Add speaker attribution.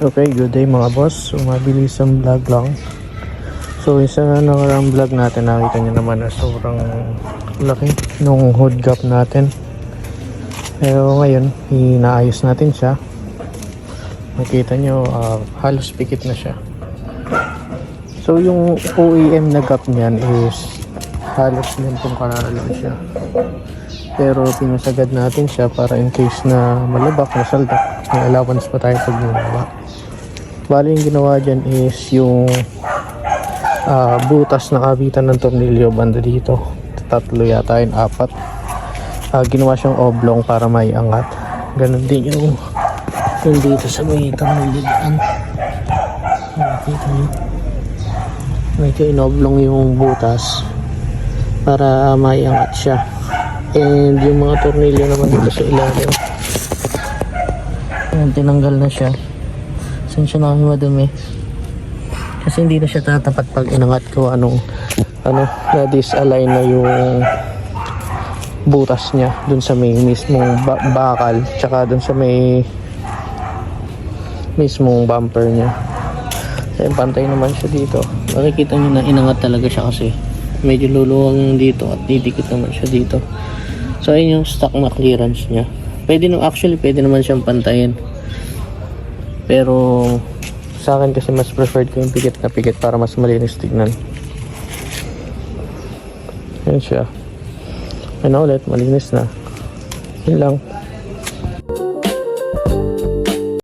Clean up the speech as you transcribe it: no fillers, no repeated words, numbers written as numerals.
Speaker 1: Okay, good day mga boss. So, mabilis ang vlog lang. So, isa na nakarang vlog natin, nakita nyo naman na sobrang laki nung hood gap natin. Pero ngayon, inaayos natin siya. Makita nyo, halos pikit na siya. So, yung OEM na gap niyan is halos nitong kararalan siya. Pero pinasagad natin siya para in case na malabak, masaldak, may allowance pa tayo pag bumaba. Bali yung ginawa dyan is yung butas na kabitan ng tornilyo banda dito. Tatlo yata yun, 4. Ginawa siyang oblong para may angat. Ganon din yung dito sa may tornilyo dyan. Nakikita nyo. Medyo inoblong yung butas para may angat siya. And yung mga tornilyo naman dito sa ilalim, ayan, tinanggal na siya. Siya na kami madumi kasi hindi na siya tatapat pag inangat ko na disalign na yung butas niya dun sa may mismong bakal tsaka dun sa may mismong bumper niya. Ayan, pantay naman siya dito. Makikita nyo na inangat talaga siya kasi medyo luluwang dito at didikit naman siya dito. So ayun yung stock na clearance niya. Actually pwede naman siyang pantayin. Pero sa akin kasi mas preferred ko yung pikit na pikit para mas malinis tignan. Yan siya. Ano ulit, malinis na. Yun lang.